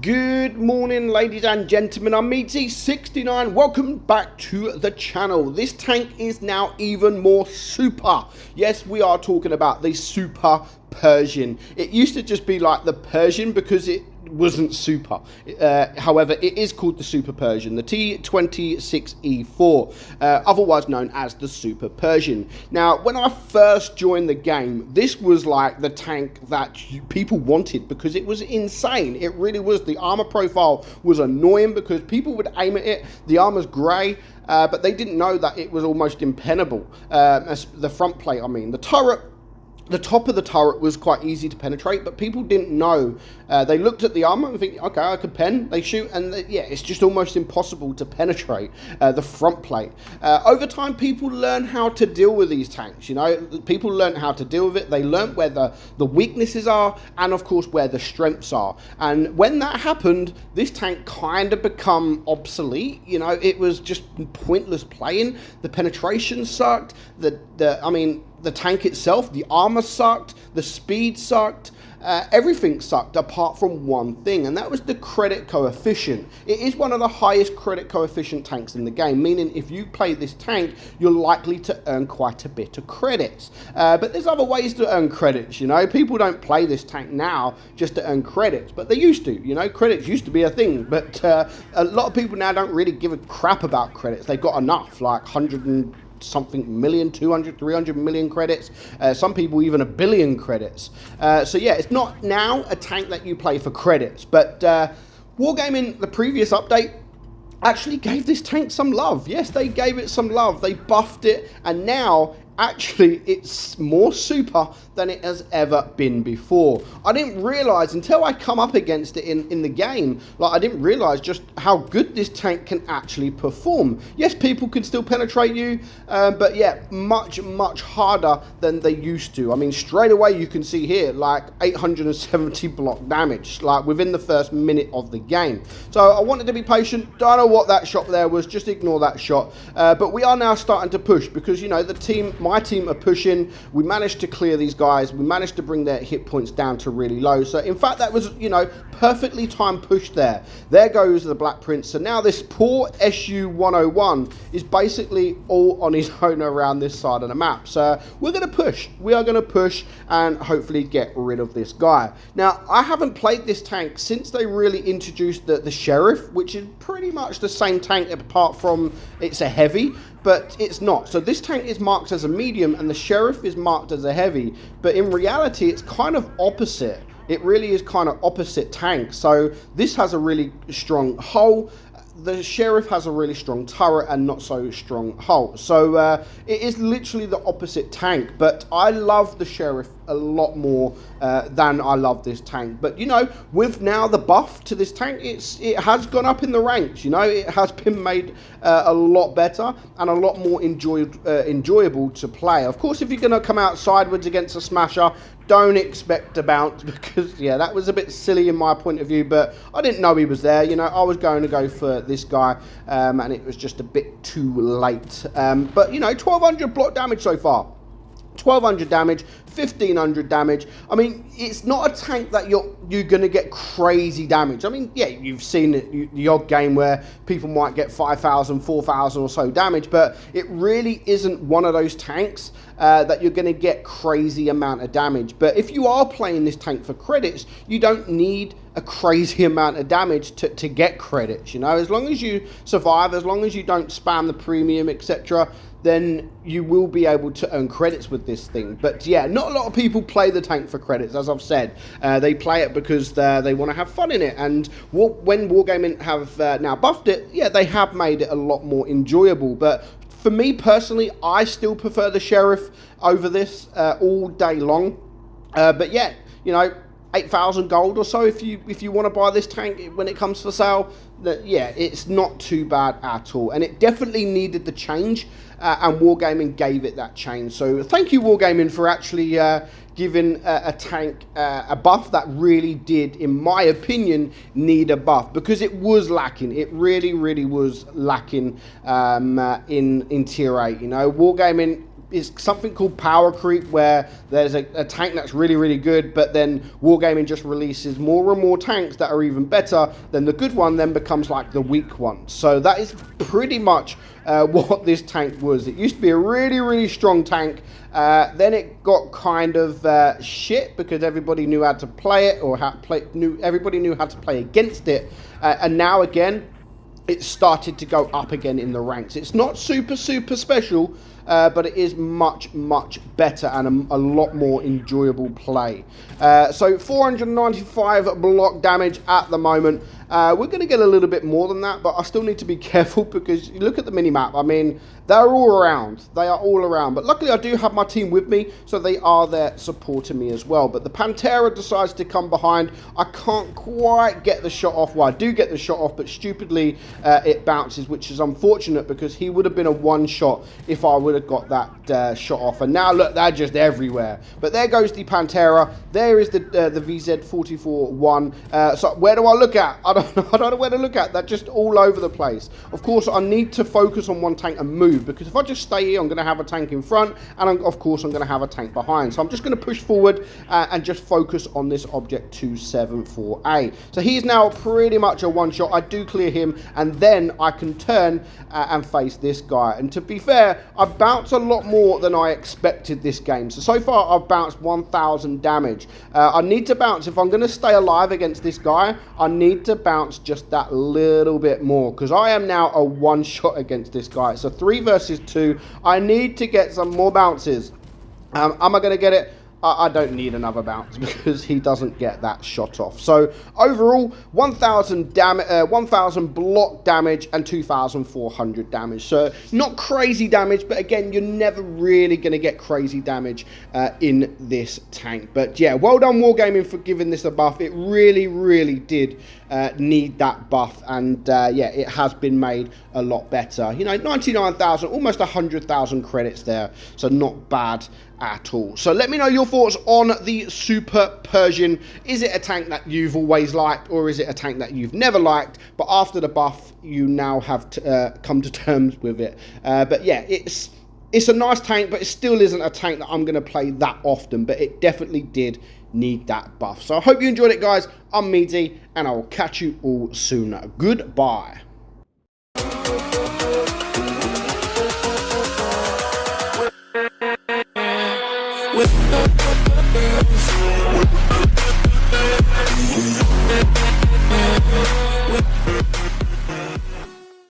Good morning, ladies and gentlemen. I'm meadsy69. Welcome back to the channel. This tank is now even more super. Yes, we are talking about the super Pershing. It used to just be like the Pershing because it wasn't super. However, it is called the Super Pershing, the T26E4, otherwise known as the Super Pershing. Now, when I first joined the game, this was like the tank that people wanted because it was insane. It really was. The armor profile was annoying because people would aim at it. The armor's grey, but they didn't know that it was almost impenetrable. The front plate, I mean. The turret, the top of the turret was quite easy to penetrate, but people didn't know. They looked at the armor and think, okay, I could pen. They shoot, and yeah, it's just almost impossible to penetrate the front plate. Over time, people learn how to deal with these tanks. You know, people learn how to deal with it. They learn where the weaknesses are, and of course where the strengths are. And when that happened, this tank kind of become obsolete. You know, it was just pointless playing. The penetration sucked. The tank itself, the armor sucked, the speed sucked, everything sucked apart from one thing, and that was the credit coefficient. It is one of the highest credit coefficient tanks in the game, meaning if you play this tank, you're likely to earn quite a bit of credits. But there's other ways to earn credits, you know. People don't play this tank now just to earn credits, but they used to, you know. Credits used to be a thing, but a lot of people now don't really give a crap about credits. They've got enough, like 100 and something million, 200, 300 million credits, some people even 1 billion credits. So yeah, it's not now a tank that you play for credits, but Wargaming, the previous update, actually gave this tank some love. Yes, they gave it some love. They buffed it, and now actually it's more super than it has ever been before. I didn't realize until I come up against it in the game, like I didn't realize just how good this tank can actually perform. Yes, people can still penetrate you, but yeah, much harder than they used to. I mean, straight away you can see here like 870 block damage, like within the first minute of the game. So I wanted to be patient. Don't know what that shot there was, just ignore that shot. But we are now starting to push because, you know, my team are pushing. We managed to clear these guys. We managed to bring their hit points down to really low. So in fact, that was, you know, perfectly timed push there. There goes the Black Prince. So now this poor SU-101 is basically all on his own around this side of the map. So we're going to push. We are going to push and hopefully get rid of this guy. Now, I haven't played this tank since they really introduced the Sheriff, which is pretty much the same tank apart from it's a heavy, but it's not. So this tank is marked as a medium and the Sheriff is marked as a heavy, but in reality it's kind of opposite. It really is kind of opposite tank. So this has a really strong hull. The Sheriff has a really strong turret and not so strong hull. So it is literally the opposite tank, but I love the Sheriff a lot more than I love this tank. But you know, with now the buff to this tank, it has gone up in the ranks. You know, it has been made a lot better and a lot more enjoyable to play. Of course, if you're going to come out sideways against a smasher, don't expect a bounce because, yeah, that was a bit silly in my point of view, but I didn't know he was there. You know, I was going to go for this guy, and it was just a bit too late. But, you know, 1,200 block damage so far. 1,200 damage, 1,500 damage. I mean, it's not a tank that you're going to get crazy damage. I mean, yeah, you've seen it, the odd game where people might get 5,000, 4,000 or so damage, but it really isn't one of those tanks that you're going to get crazy amount of damage. But if you are playing this tank for credits, you don't need a crazy amount of damage to get credits. You know, as long as you survive, as long as you don't spam the premium, etc., then you will be able to earn credits with this thing. But yeah, not a lot of people play the tank for credits, as I've said. They play it because they want to have fun in it. And when Wargaming have now buffed it, yeah, they have made it a lot more enjoyable. But for me personally, I still prefer the Sheriff over this all day long. But yeah, you know, 8,000 gold or so if you want to buy this tank when it comes for sale. Yeah, it's not too bad at all, and it definitely needed the change, and Wargaming gave it that change. So thank you, Wargaming, for actually giving a tank a buff that really did, in my opinion, need a buff, because it was lacking. It really was lacking in Tier 8. You know, Wargaming is something called power creep, where there's a tank that's really, really good, but then Wargaming just releases more and more tanks that are even better, then the good one then becomes like the weak one. So that is pretty much what this tank was. It used to be a really, really strong tank. Then it got kind of shit because everybody knew how to play it, or everybody knew how to play against it. And now again, it started to go up again in the ranks. It's not super, super special, but it is much, much better and a lot more enjoyable play. So 495 block damage at the moment. We're going to get a little bit more than that, but I still need to be careful because you look at the mini-map. I mean, they're all around. They are all around. But luckily, I do have my team with me, so they are there supporting me as well. But the Pantera decides to come behind. I can't quite get the shot off. Well, I do get the shot off, but stupidly, it bounces, which is unfortunate because he would have been a one-shot if I would have got that shot off. And now, look, they're just everywhere. But there goes the Pantera. There is the VZ-44-1. So where do I look at? I don't know where to look at. They're just all over the place. Of course, I need to focus on one tank and move, because if I just stay here, I'm going to have a tank in front, and of course, I'm going to have a tank behind. So I'm just going to push forward and just focus on this object 274A. So he's now pretty much a one-shot. I do clear him, and then I can turn and face this guy. And to be fair, I've bounced a lot more than I expected this game. So far, I've bounced 1,000 damage. I need to bounce. If I'm going to stay alive against this guy, I need to bounce just that little bit more, because I am now a one-shot against this guy. It's a 3 versus 2. I need to get some more bounces. Am I going to get it? I don't need another bounce because he doesn't get that shot off. So overall, 1,000 block damage and 2,400 damage. So not crazy damage, but again, you're never really going to get crazy damage in this tank. But yeah, well done Wargaming for giving this a buff. It really, really did need that buff, and yeah, it has been made a lot better. You know, 99,000, almost 100,000 credits there. So not bad at all. So let me know your thoughts on the Super Pershing. Is it a tank that you've always liked, or is it a tank that you've never liked, but after the buff you now have come to terms with it? But yeah, it's a nice tank, but it still isn't a tank that I'm going to play that often, but it definitely did need that buff. So I hope you enjoyed it, guys. I'm Meadsy, and I will catch you all soon. Goodbye. With